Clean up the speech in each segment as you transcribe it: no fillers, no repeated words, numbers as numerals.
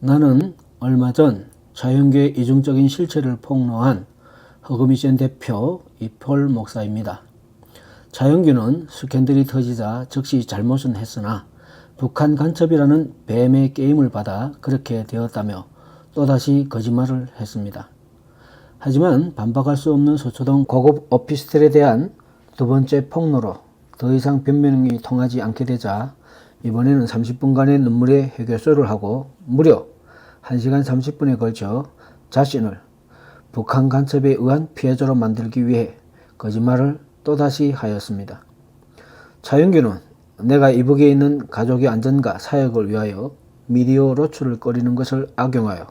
나는 얼마 전 자연계의 이중적인 실체를 폭로한 허금이센 대표 이폴 목사입니다. 자연계는 스캔들이 터지자 즉시 잘못은 했으나 북한 간첩이라는 뱀의 게임을 받아 그렇게 되었다며 또다시 거짓말을 했습니다. 하지만 반박할 수 없는 서초동 고급 오피스텔에 대한 두 번째 폭로로 더 이상 변명이 통하지 않게 되자 이번에는 30분간의 눈물의 해결소를 하고 무려 1시간 30분에 걸쳐 자신을 북한 간첩에 의한 피해자로 만들기 위해 거짓말을 또다시 하였습니다. 자연계는 내가 이북에 있는 가족의 안전과 사역을 위하여 미디어 노출을 꺼리는 것을 악용하여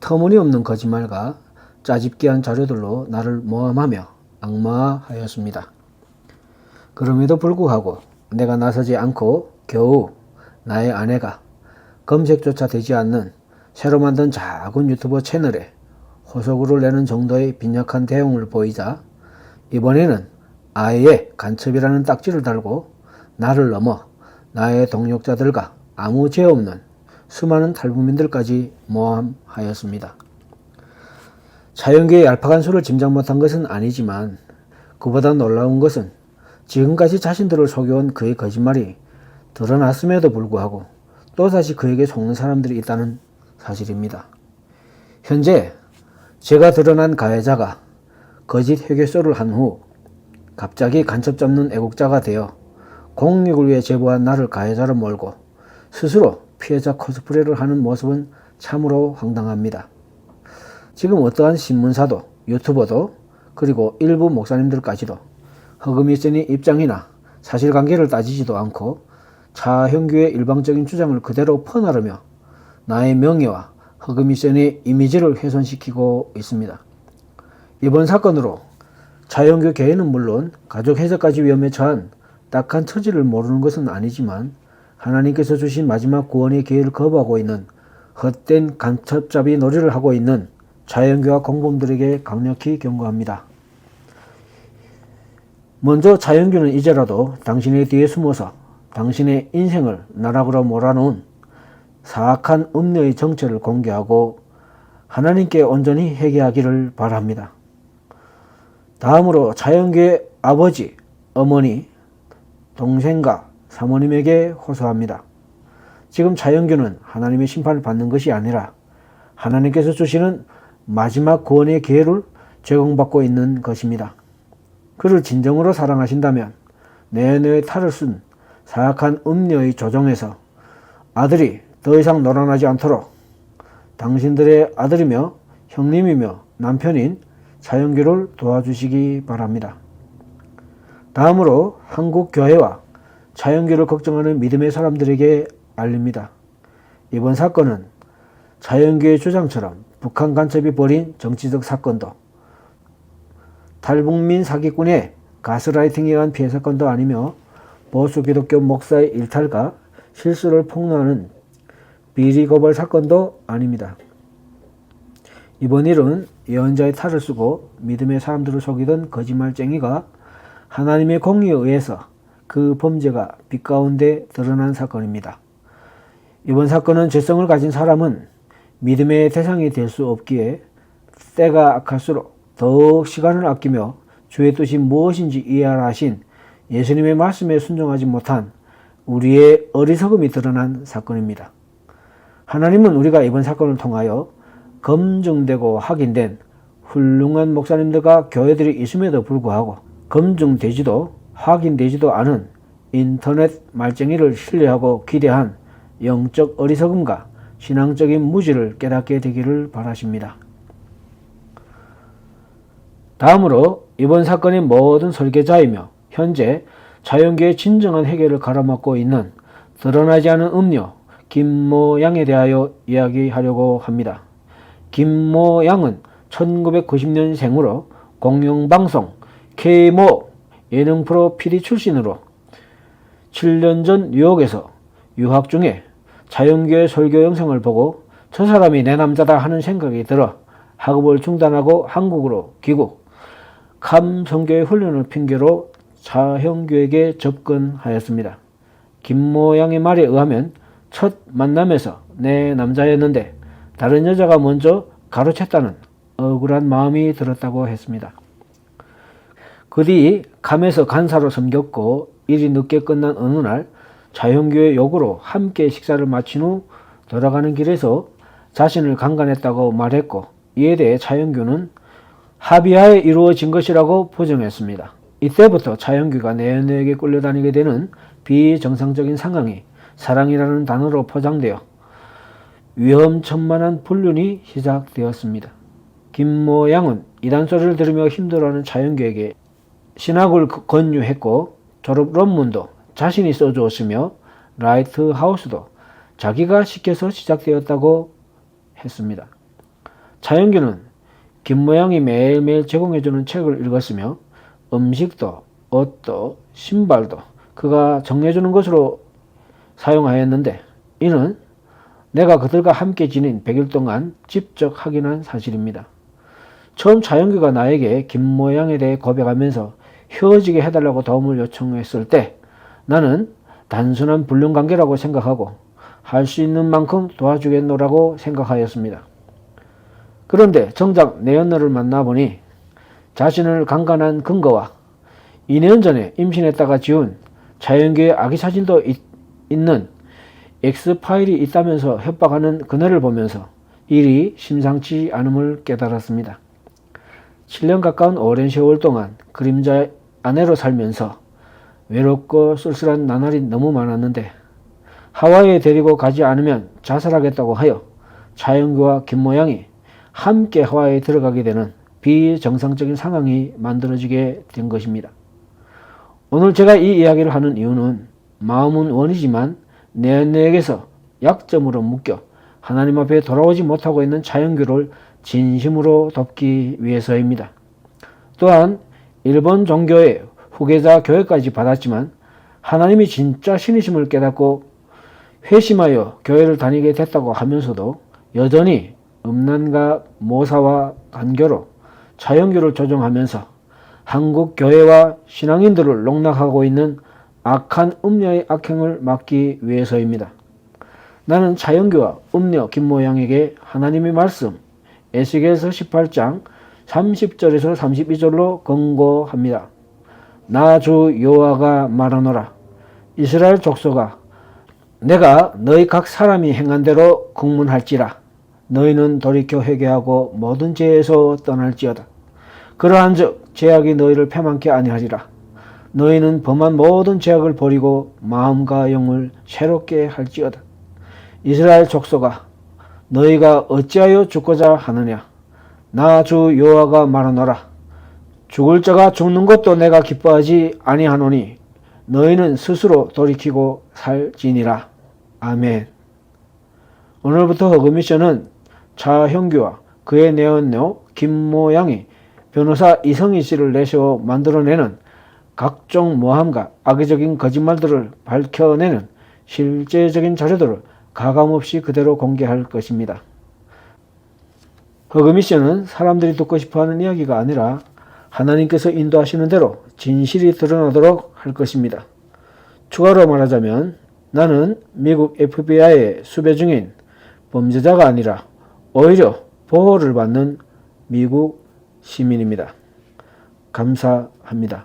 터무니없는 거짓말과 짜집기한 자료들로 나를 모함하며 악마하였습니다. 그럼에도 불구하고 내가 나서지 않고 겨우 나의 아내가 검색조차 되지 않는 새로 만든 작은 유튜버 채널에 호소글을 내는 정도의 빈약한 대응을 보이자 이번에는 아예 간첩이라는 딱지를 달고 나를 넘어 나의 동력자들과 아무 죄 없는 수많은 탈북민들까지 모함하였습니다. 자연계의 얄팍한 수를 짐작 못한 것은 아니지만 그보다 놀라운 것은 지금까지 자신들을 속여온 그의 거짓말이 드러났음에도 불구하고 또다시 그에게 속는 사람들이 있다는 사실입니다. 현재 제가 드러난 가해자가 거짓 회계소를 한 후 갑자기 간첩 잡는 애국자가 되어 공익을 위해 제보한 나를 가해자로 몰고 스스로 피해자 코스프레를 하는 모습은 참으로 황당합니다. 지금 어떠한 신문사도 유튜버도 그리고 일부 목사님들까지도 허금이센의 입장이나 사실관계를 따지지도 않고 차형규의 일방적인 주장을 그대로 퍼나르며 나의 명예와 허금이센의 이미지를 훼손시키고 있습니다. 이번 사건으로 차형규 개인은 물론 가족 해석까지 위험에 처한 딱한 처지를 모르는 것은 아니지만 하나님께서 주신 마지막 구원의 기회를 거부하고 있는 헛된 간첩잡이 놀이를 하고 있는 자연계와 공범들에게 강력히 경고합니다. 먼저 자연계는 이제라도 당신의 뒤에 숨어서 당신의 인생을 나락으로 몰아놓은 사악한 음녀의 정체를 공개하고 하나님께 온전히 회개하기를 바랍니다. 다음으로 자연계의 아버지, 어머니, 동생과 사모님에게 호소합니다. 지금 자연계는 하나님의 심판을 받는 것이 아니라 하나님께서 주시는 마지막 구원의 기회를 제공받고 있는 것입니다. 그를 진정으로 사랑하신다면 내뇌에 탈을 쓴 사악한 음녀의 조종에서 아들이 더 이상 놀아나지 않도록 당신들의 아들이며 형님이며 남편인 자연계를 도와주시기 바랍니다. 다음으로 한국 교회와 자연계를 걱정하는 믿음의 사람들에게 알립니다. 이번 사건은 자연계의 주장처럼 북한 간첩이 벌인 정치적 사건도 탈북민 사기꾼의 가스라이팅에 의한 피해 사건도 아니며 보수 기독교 목사의 일탈과 실수를 폭로하는 비리 고발 사건도 아닙니다. 이번 일은 예언자의 탈을 쓰고 믿음의 사람들을 속이던 거짓말쟁이가 하나님의 공의에 의해서 그 범죄가 빛 가운데 드러난 사건입니다. 이번 사건은 죄성을 가진 사람은 믿음의 대상이 될 수 없기에 때가 악할수록 더욱 시간을 아끼며 주의 뜻이 무엇인지 이해하라 하신 예수님의 말씀에 순종하지 못한 우리의 어리석음이 드러난 사건입니다. 하나님은 우리가 이번 사건을 통하여 검증되고 확인된 훌륭한 목사님들과 교회들이 있음에도 불구하고 검증되지도 확인되지도 않은 인터넷 말쟁이를 신뢰하고 기대한 영적 어리석음과 신앙적인 무지를 깨닫게 되기를 바라십니다. 다음으로 이번 사건의 모든 설계자이며 현재 자연계의 진정한 해결을 가로막고 있는 드러나지 않은 음료 김모 양에 대하여 이야기하려고 합니다. 김모 양은 1990년생으로 공영방송 K모 예능 프로 PD 출신으로 7년 전 뉴욕에서 유학 중에 자연계의 설교 영상을 보고 저 사람이 내 남자다 하는 생각이 들어 학업을 중단하고 한국으로 귀국, 감성교회 훈련을 핑계로 자형교에게 접근하였습니다. 김모 양의 말에 의하면 첫 만남에서 내 남자였는데 다른 여자가 먼저 가로챘다는 억울한 마음이 들었다고 했습니다. 그 뒤 감에서 간사로 섬겼고 일이 늦게 끝난 어느 날 차영규의 요구로 함께 식사를 마친 후 돌아가는 길에서 자신을 강간했다고 말했고, 이에 대해 차영규는 합의하에 이루어진 것이라고 부정했습니다. 이때부터 차영규가 내연녀에게 끌려다니게 되는 비정상적인 상황이 사랑이라는 단어로 포장되어 위험천만한 불륜이 시작되었습니다. 김모 양은 이단 소리를 들으며 힘들어하는 차영규에게 신학을 권유했고, 졸업 논문도 자신이 써주었으며 라이트 하우스도 자기가 시켜서 시작되었다고 했습니다. 차영규는 김모 양이 매일매일 제공해주는 책을 읽었으며 음식도 옷도 신발도 그가 정해주는 것으로 사용하였는데, 이는 내가 그들과 함께 지낸 100일 동안 직접 확인한 사실입니다. 처음 차영규가 나에게 김모 양에 대해 고백하면서 헤어지게 해달라고 도움을 요청했을 때 나는 단순한 불륜관계라고 생각하고 할 수 있는 만큼 도와주겠노라고 생각하였습니다. 그런데 정작 내연녀를 만나보니 자신을 강간한 근거와 2년 전에 임신했다가 지운 차영규의 아기 사진도 있는 X파일이 있다면서 협박하는 그녀를 보면서 일이 심상치 않음을 깨달았습니다. 7년 가까운 오랜 세월 동안 그림자의 아내로 살면서 외롭고 쓸쓸한 나날이 너무 많았는데 하와이에 데리고 가지 않으면 자살하겠다고 하여 차영규와 김모 양이 함께 하와이에 들어가게 되는 비정상적인 상황이 만들어지게 된 것입니다. 오늘 제가 이 이야기를 하는 이유는 마음은 원이지만 내연녀에게서 약점으로 묶여 하나님 앞에 돌아오지 못하고 있는 차영규를 진심으로 돕기 위해서입니다. 또한 일본 종교의 후계자 교회까지 받았지만 하나님이 진짜 신이심을 깨닫고 회심하여 교회를 다니게 됐다고 하면서도 여전히 음란과 모사와 간교로 차영규를 조종하면서 한국 교회와 신앙인들을 농락하고 있는 악한 음녀의 악행을 막기 위해서입니다. 나는 차영규와 음녀 김모 양에게 하나님의 말씀 에스겔서 18장 30절에서 32절로 권고합니다. 나 주 여호와가 말하노라. 이스라엘 족속아, 내가 너희 각 사람이 행한 대로 국문할지라. 너희는 돌이켜 회개하고 모든 죄에서 떠날지어다. 그러한즉 죄악이 너희를 패망케 아니하리라. 너희는 범한 모든 죄악을 버리고 마음과 영을 새롭게 할지어다. 이스라엘 족속아, 너희가 어찌하여 죽고자 하느냐? 나 주 여호와가 말하노라. 죽을 자가 죽는 것도 내가 기뻐하지 아니하노니 너희는 스스로 돌이키고 살지니라. 아멘. 오늘부터 허그미션은 차형규와 그의 내연녀 김모 양이 변호사 이성희 씨를 내세워 만들어내는 각종 모함과 악의적인 거짓말들을 밝혀내는 실제적인 자료들을 가감없이 그대로 공개할 것입니다. 허그미션은 사람들이 듣고 싶어하는 이야기가 아니라 하나님께서 인도하시는 대로 진실이 드러나도록 할 것입니다. 추가로 말하자면 나는 미국 FBI의 수배 중인 범죄자가 아니라 오히려 보호를 받는 미국 시민입니다. 감사합니다.